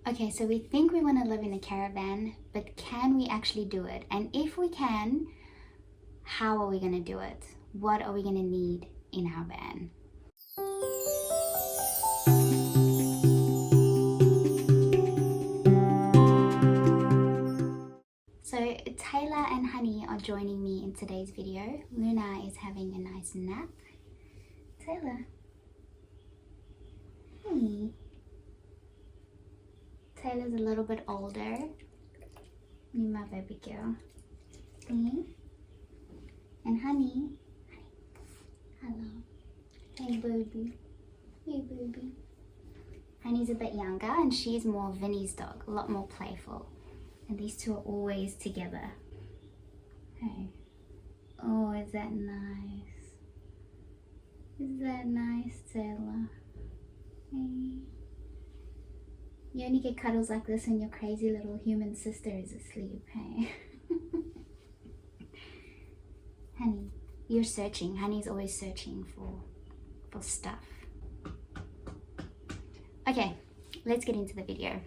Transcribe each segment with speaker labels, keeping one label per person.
Speaker 1: Okay, so we think we want to live in a caravan, but can we actually do it? And if we can, how are we going to do it? What are we going to need in our van? So Taylor and Honey are joining me in today's video. Luna is having a nice nap. Taylor. Hey. Taylor's a little bit older. You my baby girl. Me. And Honey. Hello. Hey baby. Hey baby. Honey's a bit younger and she's more Vinny's dog, a lot more playful. And these two are always together. Hey. Oh, is that nice? Is that nice, Taylor? Hey. You only get cuddles like this when your crazy little human sister is asleep, hey? Honey, you're searching. Honey's always searching for stuff. Okay, let's get into the video.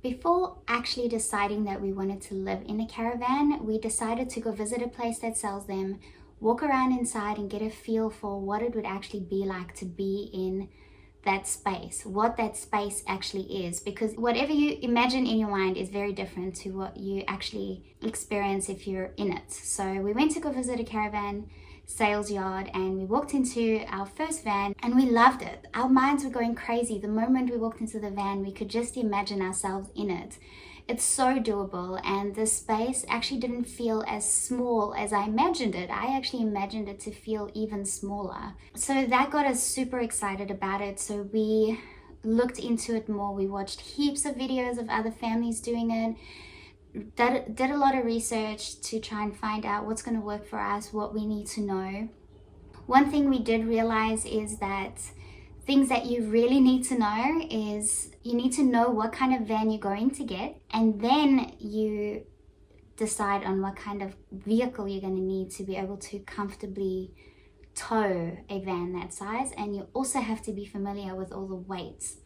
Speaker 1: Before actually deciding that we wanted to live in a caravan, we decided to go visit a place that sells them, walk around inside and get a feel for what it would actually be like to be in that space, what that space actually is, because whatever you imagine in your mind is very different to what you actually experience if you're in it. So we went to go visit a caravan sales yard and we walked into our first van and we loved it. Our minds were going crazy. The moment we walked into the van, we could just imagine ourselves in it. It's so doable, and the space actually didn't feel as small as I imagined it. I actually imagined it to feel even smaller. So that got us super excited about it. So we looked into it more. We watched heaps of videos of other families doing it. Did a lot of research to try and find out what's going to work for us, what we need to know. One thing we did realize is that things that you really need to know is you need to know what kind of van you're going to get, and then you decide on what kind of vehicle you're going to need to be able to comfortably tow a van that size. And you also have to be familiar with all the weights.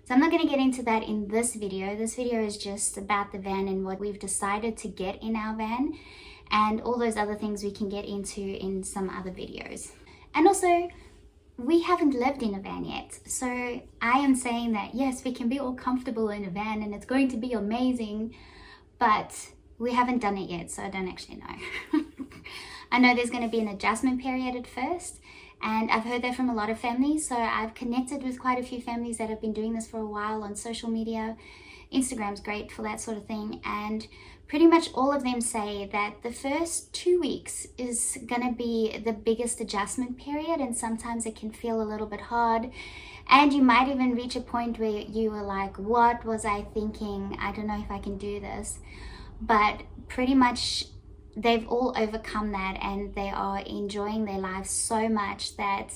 Speaker 1: So I'm not going to get into that in this video. This video is just about the van and what we've decided to get in our van, and all those other things we can get into in some other videos. And also, we haven't lived in a van yet. So I am saying that yes, we can be all comfortable in a van and it's going to be amazing, but we haven't done it yet, so I don't actually know. I know there's going to be an adjustment period at first, and I've heard that from a lot of families. So I've connected with quite a few families that have been doing this for a while on social media. Instagram's great for that sort of thing, and pretty much all of them say that the first 2 weeks is gonna be the biggest adjustment period, and sometimes it can feel a little bit hard, and you might even reach a point where you were like, what was I thinking? I don't know if I can do this. But pretty much they've all overcome that, and they are enjoying their lives so much that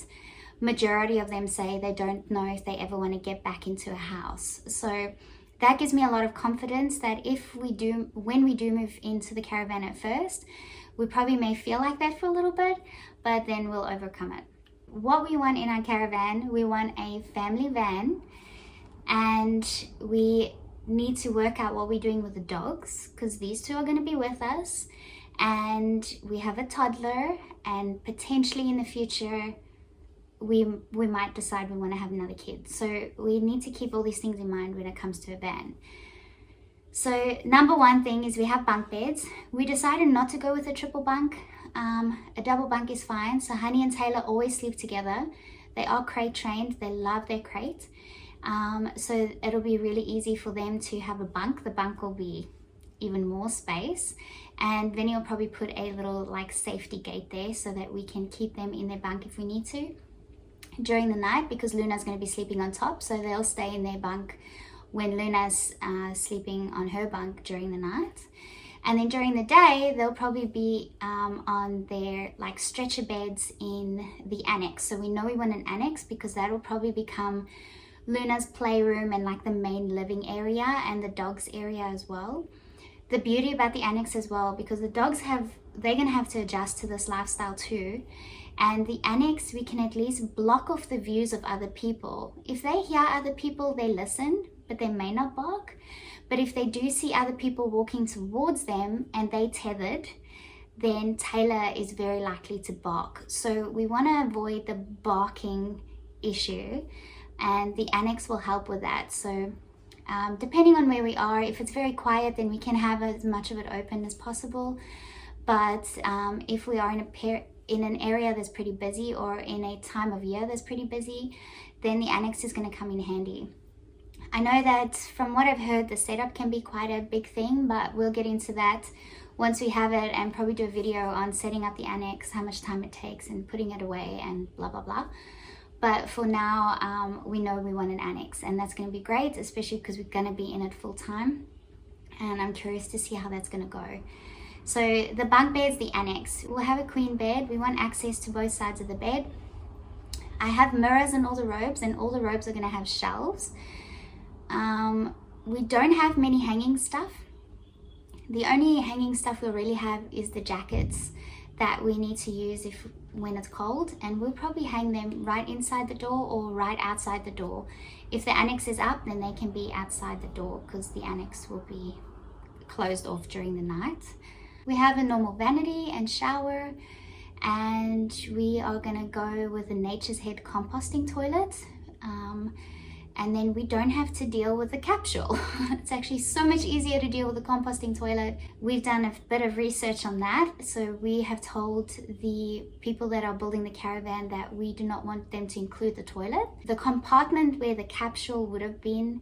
Speaker 1: majority of them say they don't know if they ever want to get back into a house. So that gives me a lot of confidence that when we do move into the caravan at first, we probably may feel like that for a little bit, but then we'll overcome it. What we want in our caravan, we want a family van, and we need to work out what we're doing with the dogs, because these two are going to be with us, and we have a toddler, and potentially in the future we might decide we want to have another kid. So we need to keep all these things in mind when it comes to a van. So number one thing is we have bunk beds. We decided not to go with a triple bunk. A double bunk is fine. So Honey and Taylor always sleep together. They are crate trained. They love their crate. So it'll be really easy for them to have a bunk. The bunk will be even more space, and Vinny will probably put a little like safety gate there so that we can keep them in their bunk if we need to during the night, because Luna's going to be sleeping on top, so they'll stay in their bunk when Luna's sleeping on her bunk during the night. And then during the day they'll probably be on their like stretcher beds in the annex. So we know we want an annex because that will probably become Luna's playroom and like the main living area, and the dogs area as well. The beauty about the annex as well, because the dogs they're gonna have to adjust to this lifestyle too, And the annex, we can at least block off the views of other people. If they hear other people, they listen, but they may not bark. But if they do see other people walking towards them and they tethered, then Taylor is very likely to bark. So we want to avoid the barking issue, and the annex will help with that. So depending on where we are, if it's very quiet, then we can have as much of it open as possible. But if we are in an area that's pretty busy, or in a time of year that's pretty busy, then the annex is going to come in handy. I know that from what I've heard, the setup can be quite a big thing, but we'll get into that once we have it, and probably do a video on setting up the annex, how much time it takes, and putting it away, and blah blah blah. But for now, we know we want an annex, and that's going to be great, especially because we're going to be in it full time, and I'm curious to see how that's going to go. So the bunk beds, the annex, we'll have a queen bed. We want access to both sides of the bed. I have mirrors in all the robes, and all the robes are going to have shelves. We don't have many hanging stuff. The only hanging stuff we'll really have is the jackets that we need to use when it's cold, and we'll probably hang them right inside the door or right outside the door. If the annex is up, then they can be outside the door, because the annex will be closed off during the night. We have a normal vanity and shower, and we are going to go with a Nature's Head composting toilet. And then we don't have to deal with the capsule. It's actually so much easier to deal with the composting toilet. We've done a bit of research on that. So we have told the people that are building the caravan that we do not want them to include the toilet. The compartment where the capsule would have been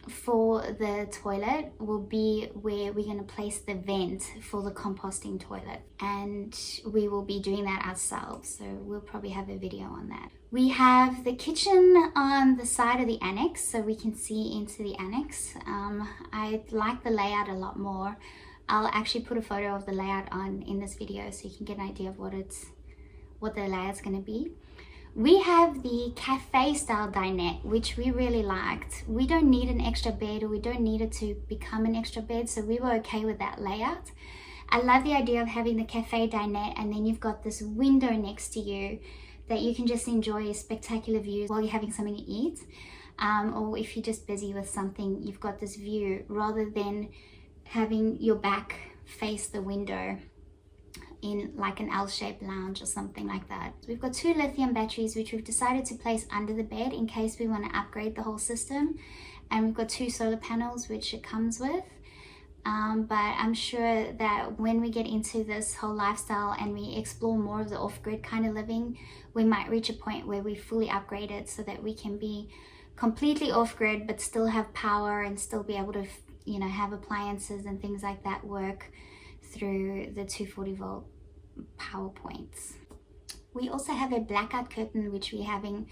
Speaker 1: for the toilet will be where we're going to place the vent for the composting toilet, and we will be doing that ourselves, so we'll probably have a video on that. We have the kitchen on the side of the annex, so we can see into the annex. I like the layout a lot more. I'll actually put a photo of the layout on in this video so you can get an idea of what the layout's going to be. We have the cafe style dinette, which we really liked. We don't need an extra bed, or we don't need it to become an extra bed, so we were okay with that layout. I love the idea of having the cafe dinette, and then you've got this window next to you that you can just enjoy spectacular views while you're having something to eat. Or if you're just busy with something, you've got this view rather than having your back face the window in like an L-shaped lounge or something like that. We've got 2 lithium batteries, which we've decided to place under the bed in case we want to upgrade the whole system. And we've got 2 solar panels, which it comes with. But I'm sure that when we get into this whole lifestyle and we explore more of the off-grid kind of living, we might reach a point where we fully upgrade it so that we can be completely off-grid but still have power, and still be able to, you know, have appliances and things like that work through the 240 volt power points. We also have a blackout curtain, which we're having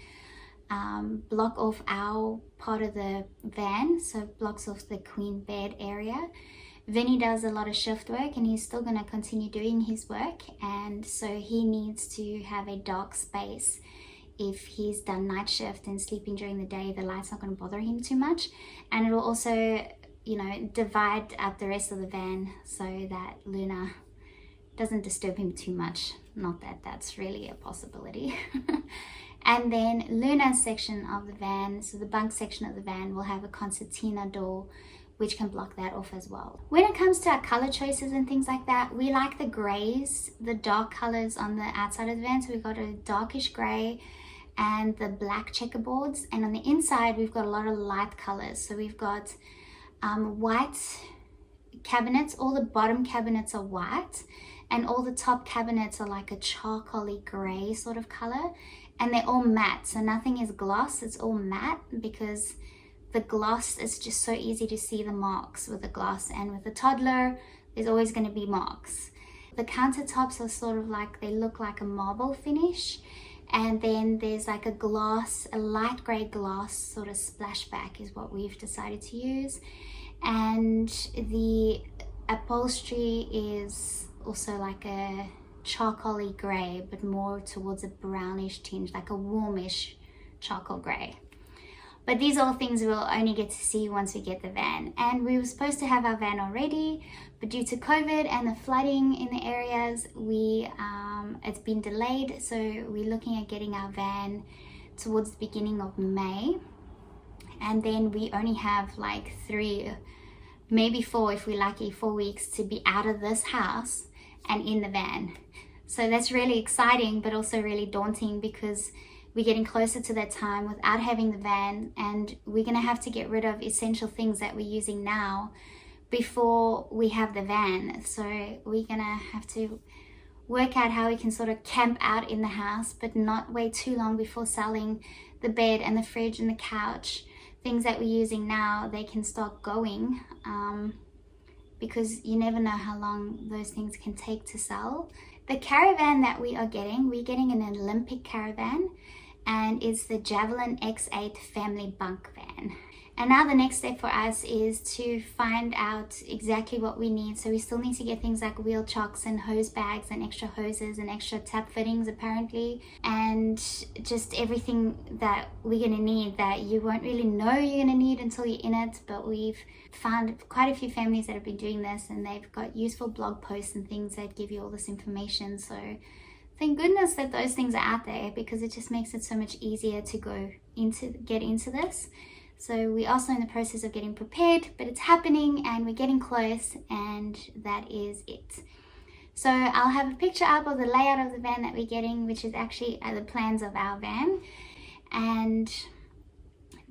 Speaker 1: block off our part of the van, so blocks off the queen bed area. Vinny does a lot of shift work, and he's still going to continue doing his work, and so he needs to have a dark space. If he's done night shift and sleeping during the day, the light's not going to bother him too much, and it will also, you know, divide up the rest of the van so that Luna doesn't disturb him too much. Not that that's really a possibility. And then Luna's section of the van, so the bunk section of the van, will have a concertina door which can block that off as well. When it comes to our color choices and things like that, we like the grays, the dark colors on the outside of the van. So we've got a darkish gray and the black checkerboards, and on the inside we've got a lot of light colors. So we've got white cabinets. All the bottom cabinets are white, and all the top cabinets are like a charcoaly gray sort of color, and they're all matte, so nothing is gloss, it's all matte, because the gloss is just so easy to see the marks with the gloss, and with a toddler there's always going to be marks. The countertops are sort of like, they look like a marble finish, and then there's like a gloss, a light gray gloss sort of splashback is what we've decided to use. And the upholstery is also like a charcoaly gray, but more towards a brownish tinge, like a warmish charcoal gray. But these are all things we'll only get to see once we get the van. And we were supposed to have our van already, but due to COVID and the flooding in the areas, it's been delayed. So we're looking at getting our van towards the beginning of May. And then we only have like 3, maybe 4 if we're lucky, 4 weeks to be out of this house and in the van. So that's really exciting, but also really daunting, because we're getting closer to that time without having the van, and we're going to have to get rid of essential things that we're using now before we have the van. So we're going to have to work out how we can sort of camp out in the house, but not wait too long before selling the bed and the fridge and the couch. Things that we're using now, they can start going, because you never know how long those things can take to sell. The caravan that we're getting an Olympic caravan, and it's the Javelin X8 family bunk van. And now the next step for us is to find out exactly what we need. So we still need to get things like wheel chocks and hose bags and extra hoses and extra tap fittings apparently, and just everything that we're going to need that you won't really know you're going to need until you're in it. But we've found quite a few families that have been doing this, and they've got useful blog posts and things that give you all this information. So thank goodness that those things are out there, because it just makes it so much easier to get into this. So we're also in the process of getting prepared, but it's happening and we're getting close, and that is it. So I'll have a picture up of the layout of the van that we're getting, which is actually the plans of our van. And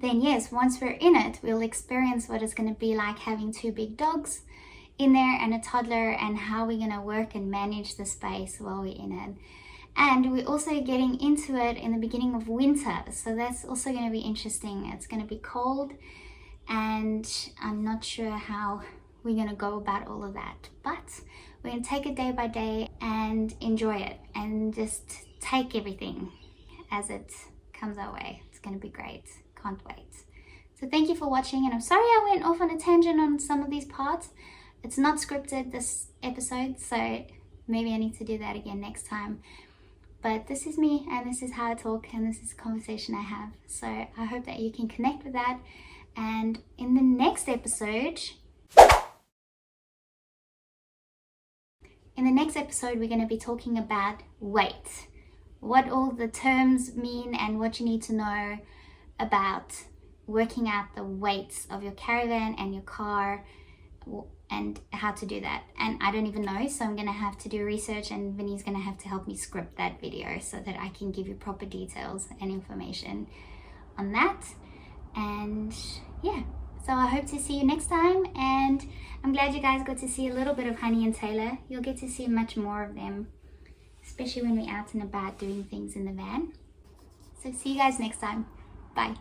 Speaker 1: then yes, once we're in it, we'll experience what it's going to be like having 2 big dogs in there and a toddler, and how we're going to work and manage the space while we're in it. And we're also getting into it in the beginning of winter, so that's also going to be interesting. It's going to be cold, and I'm not sure how we're going to go about all of that, but we're going to take it day by day and enjoy it, and just take everything as it comes our way. It's going to be great. Can't wait. So thank you for watching, and I'm sorry I went off on a tangent on some of these parts. It's not scripted, this episode, so maybe I need to do that again next time. But this is me, and this is how I talk, and this is the conversation I have. So I hope that you can connect with that. And in the next episode, we're going to be talking about weight. What all the terms mean and what you need to know about working out the weights of your caravan and your car, and how to do that. And I don't even know, so I'm gonna have to do research, and Vinny's gonna have to help me script that video so that I can give you proper details and information on that. And yeah, so I hope to see you next time, and I'm glad you guys got to see a little bit of Honey and Taylor. You'll get to see much more of them, especially when we're out and about doing things in the van. So see you guys next time. Bye.